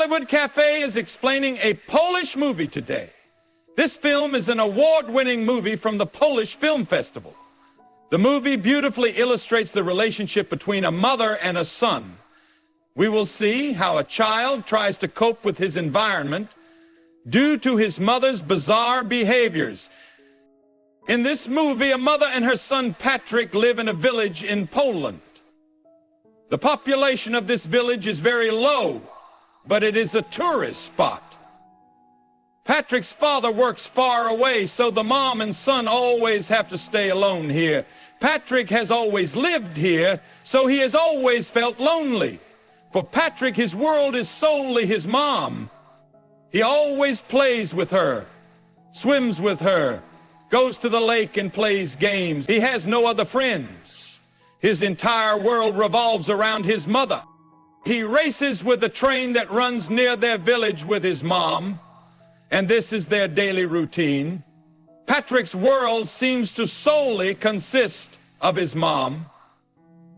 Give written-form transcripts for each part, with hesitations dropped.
Hollywood Cafe is explaining a Polish movie today. This film is an award-winning movie from the Polish Film Festival. The movie beautifully illustrates the relationship between a mother and a son. We will see how a child tries to cope with his environment due to his mother's bizarre behaviors. In this movie, a mother and her son Patrick live in a village in Poland. The population of this village is very low, but it is a tourist spot. Patrick's father works far away, so the mom and son always have to stay alone here. Patrick has always lived here, so he has always felt lonely. For Patrick, his world is solely his mom. He always plays with her, swims with her, goes to the lake and plays games. He has no other friends. His entire world revolves around his mother. He races with the train that runs near their village with his mom, and this is their daily routine. Patrick's world seems to solely consist of his mom.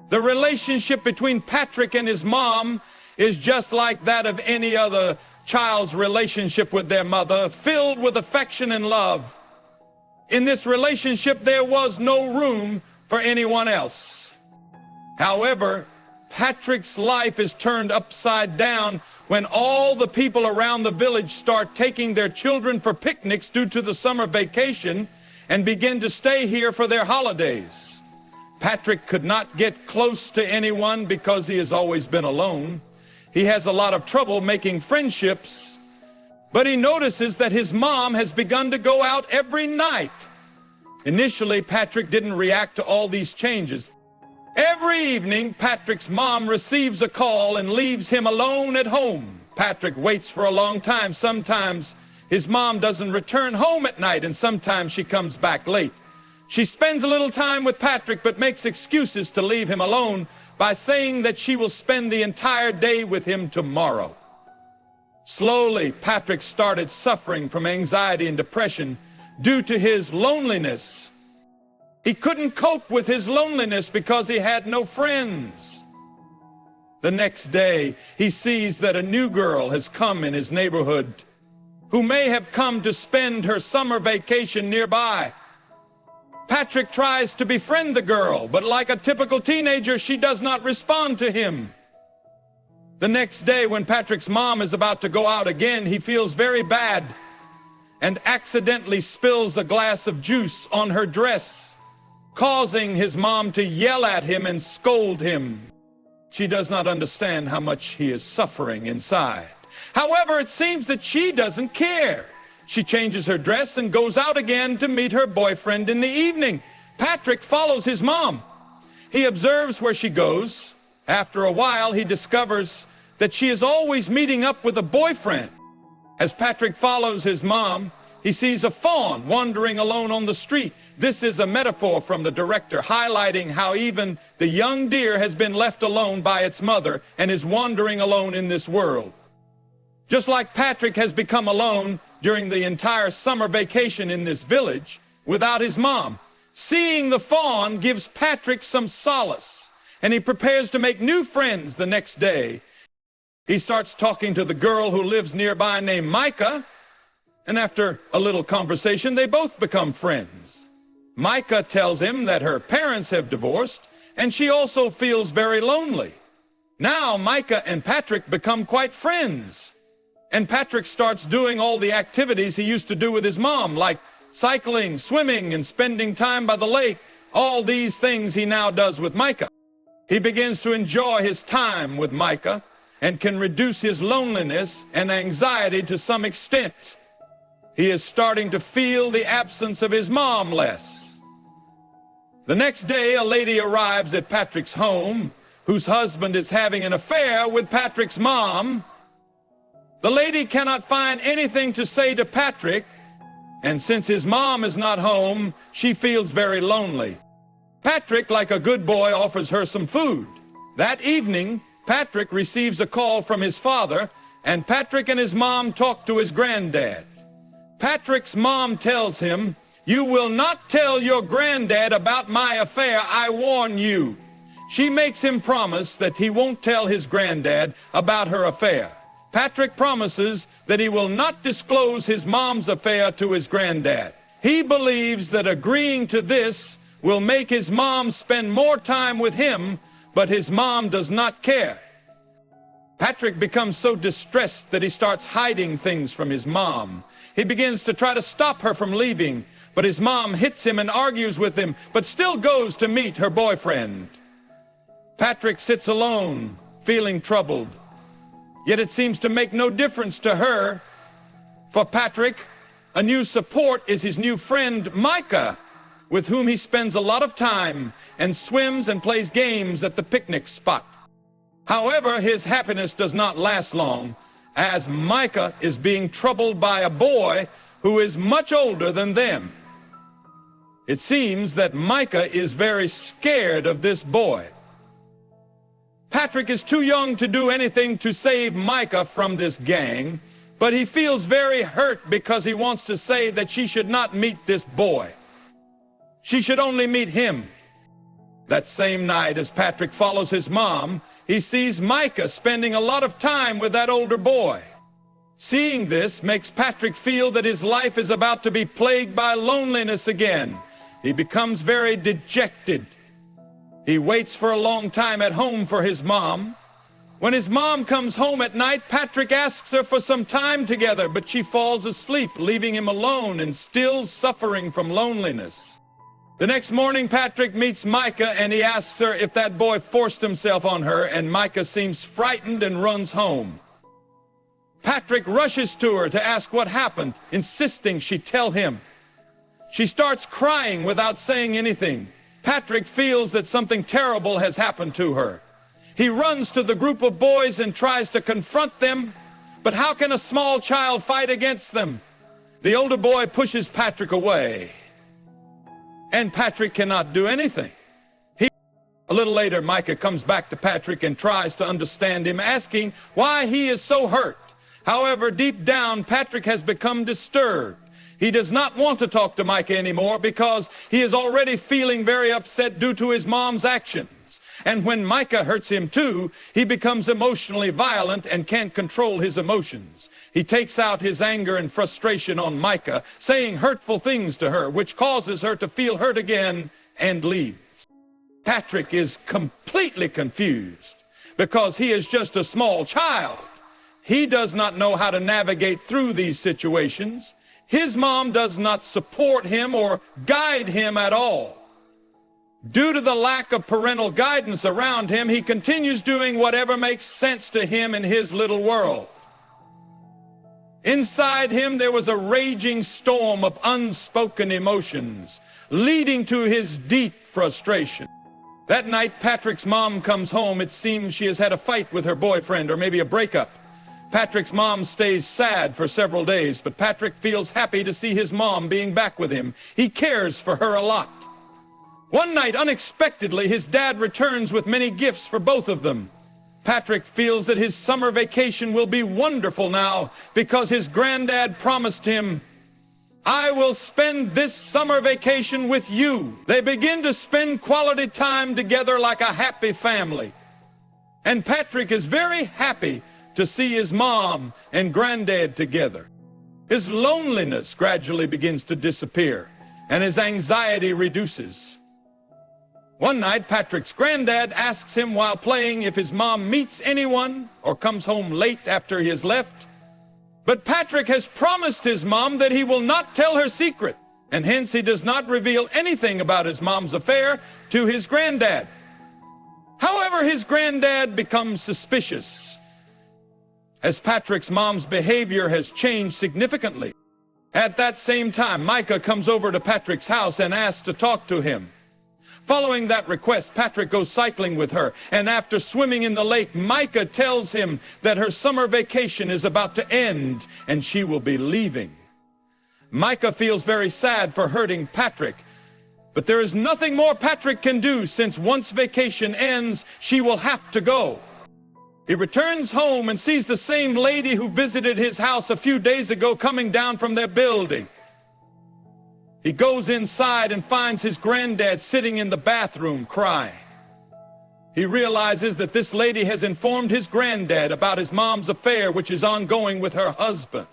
The relationship between Patrick and his mom is just like that of any other child's relationship with their mother, filled with affection and love. In this relationship, there was no room for anyone else. However, Patrick's life is turned upside down when all the people around the village start taking their children for picnics due to the summer vacation and begin to stay here for their holidays. Patrick could not get close to anyone because he has always been alone. He has a lot of trouble making friendships, but he notices that his mom has begun to go out every night. Initially, Patrick didn't react to all these changes. Every evening, Patrick's mom receives a call and leaves him alone at home. Patrick waits for a long time. Sometimes his mom doesn't return home at night, and sometimes she comes back late. She spends a little time with Patrick, but makes excuses to leave him alone by saying that she will spend the entire day with him tomorrow. Slowly, Patrick started suffering from anxiety and depression due to his loneliness. He couldn't cope with his loneliness because he had no friends. The next day, he sees that a new girl has come in his neighborhood who may have come to spend her summer vacation nearby. Patrick tries to befriend the girl, but like a typical teenager, she does not respond to him. The next day, when Patrick's mom is about to go out again, he feels very bad and accidentally spills a glass of juice on her dress, causing his mom to yell at him and scold him. She does not understand how much he is suffering inside. However, it seems that she doesn't care. She changes her dress and goes out again to meet her boyfriend in the evening. Patrick follows his mom. He observes where she goes. After a while, he discovers that she is always meeting up with a boyfriend. As Patrick follows his mom, he sees a fawn wandering alone on the street. This is a metaphor from the director, highlighting how even the young deer has been left alone by its mother and is wandering alone in this world. Just like Patrick has become alone during the entire summer vacation in this village without his mom. Seeing the fawn gives Patrick some solace, and he prepares to make new friends the next day. He starts talking to the girl who lives nearby named Micah, and after a little conversation, they both become friends. Micah tells him that her parents have divorced, and she also feels very lonely. Now Micah and Patrick become quite friends. And Patrick starts doing all the activities he used to do with his mom, like cycling, swimming, and spending time by the lake. All these things he now does with Micah. He begins to enjoy his time with Micah and can reduce his loneliness and anxiety to some extent. He is starting to feel the absence of his mom less. The next day, a lady arrives at Patrick's home whose husband is having an affair with Patrick's mom. The lady cannot find anything to say to Patrick, and since his mom is not home, she feels very lonely. Patrick, like a good boy, offers her some food. That evening, Patrick receives a call from his father, and Patrick and his mom talk to his granddad. Patrick's mom tells him, "You will not tell your granddad about my affair, I warn you." She makes him promise that he won't tell his granddad about her affair. Patrick promises that he will not disclose his mom's affair to his granddad. He believes that agreeing to this will make his mom spend more time with him, but his mom does not care. Patrick becomes so distressed that he starts hiding things from his mom. He begins to try to stop her from leaving, but his mom hits him and argues with him, but still goes to meet her boyfriend. Patrick sits alone, feeling troubled. Yet it seems to make no difference to her. For Patrick, a new support is his new friend, Micah, with whom he spends a lot of time and swims and plays games at the picnic spot. However, his happiness does not last long, as Micah is being troubled by a boy who is much older than them. It seems that Micah is very scared of this boy. Patrick is too young to do anything to save Micah from this gang, but he feels very hurt because he wants to say that she should not meet this boy. She should only meet him. That same night, as Patrick follows his mom, he sees Micah spending a lot of time with that older boy. Seeing this makes Patrick feel that his life is about to be plagued by loneliness again. He becomes very dejected. He waits for a long time at home for his mom. When his mom comes home at night, Patrick asks her for some time together, but she falls asleep, leaving him alone and still suffering from loneliness. The next morning, Patrick meets Micah, and he asks her if that boy forced himself on her, and Micah seems frightened and runs home. Patrick rushes to her to ask what happened, insisting she tell him. She starts crying without saying anything. Patrick feels that something terrible has happened to her. He runs to the group of boys and tries to confront them, but how can a small child fight against them? The older boy pushes Patrick away, and Patrick cannot do anything. A little later, Micah comes back to Patrick and tries to understand him, asking why he is so hurt. However, deep down, Patrick has become disturbed. He does not want to talk to Micah anymore because he is already feeling very upset due to his mom's actions. And when Micah hurts him too, he becomes emotionally violent and can't control his emotions. He takes out his anger and frustration on Micah, saying hurtful things to her, which causes her to feel hurt again and leaves. Patrick is completely confused because he is just a small child. He does not know how to navigate through these situations. His mom does not support him or guide him at all. Due to the lack of parental guidance around him, he continues doing whatever makes sense to him in his little world. Inside him, there was a raging storm of unspoken emotions, leading to his deep frustration. That night, Patrick's mom comes home. It seems she has had a fight with her boyfriend, or maybe a breakup. Patrick's mom stays sad for several days, but Patrick feels happy to see his mom being back with him. He cares for her a lot. One night, unexpectedly, his dad returns with many gifts for both of them. Patrick feels that his summer vacation will be wonderful now because his granddad promised him, "I will spend this summer vacation with you." They begin to spend quality time together like a happy family. And Patrick is very happy to see his mom and granddad together. His loneliness gradually begins to disappear, and his anxiety reduces. One night, Patrick's granddad asks him while playing if his mom meets anyone or comes home late after he has left. But Patrick has promised his mom that he will not tell her secret, and hence he does not reveal anything about his mom's affair to his granddad. However, his granddad becomes suspicious, as Patrick's mom's behavior has changed significantly. At that same time, Micah comes over to Patrick's house and asks to talk to him. Following that request, Patrick goes cycling with her, and after swimming in the lake, Micah tells him that her summer vacation is about to end and she will be leaving. Micah feels very sad for hurting Patrick, but there is nothing more Patrick can do, since once vacation ends, she will have to go. He returns home and sees the same lady who visited his house a few days ago coming down from their building. He goes inside and finds his granddad sitting in the bathroom crying. He realizes that this lady has informed his granddad about his mom's affair, which is ongoing with her husband.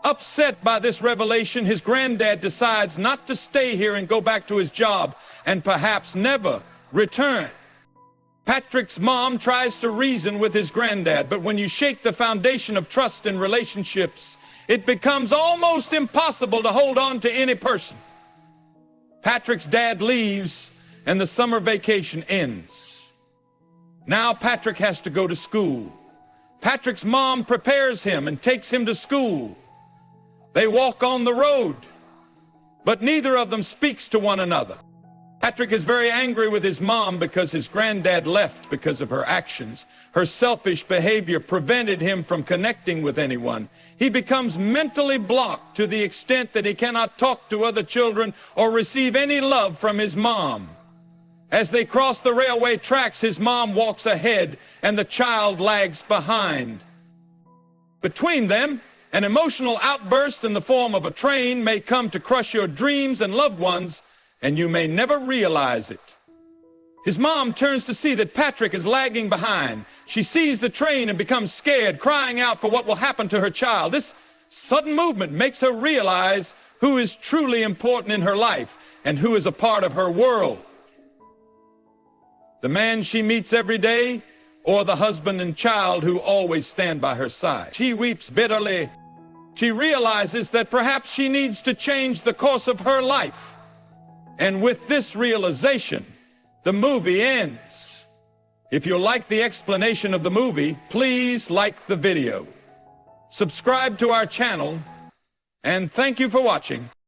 Upset by this revelation, his granddad decides not to stay here and go back to his job and perhaps never return. Patrick's mom tries to reason with his granddad, but when you shake the foundation of trust in relationships, it becomes almost impossible to hold on to any person. Patrick's dad leaves and the summer vacation ends. Now Patrick has to go to school. Patrick's mom prepares him and takes him to school. They walk on the road, but neither of them speaks to one another. Patrick is very angry with his mom because his granddad left because of her actions. Her selfish behavior prevented him from connecting with anyone. He becomes mentally blocked to the extent that he cannot talk to other children or receive any love from his mom. As they cross the railway tracks, his mom walks ahead and the child lags behind. Between them, an emotional outburst in the form of a train may come to crush your dreams and loved ones, and you may never realize it. His mom turns to see that Patrick is lagging behind. She sees the train and becomes scared, crying out for what will happen to her child. This sudden movement makes her realize who is truly important in her life and who is a part of her world. The man she meets every day, or the husband and child who always stand by her side. She weeps bitterly. She realizes that perhaps she needs to change the course of her life. And with this realization, the movie ends. If you like the explanation of the movie, please like the video. Subscribe to our channel, and thank you for watching.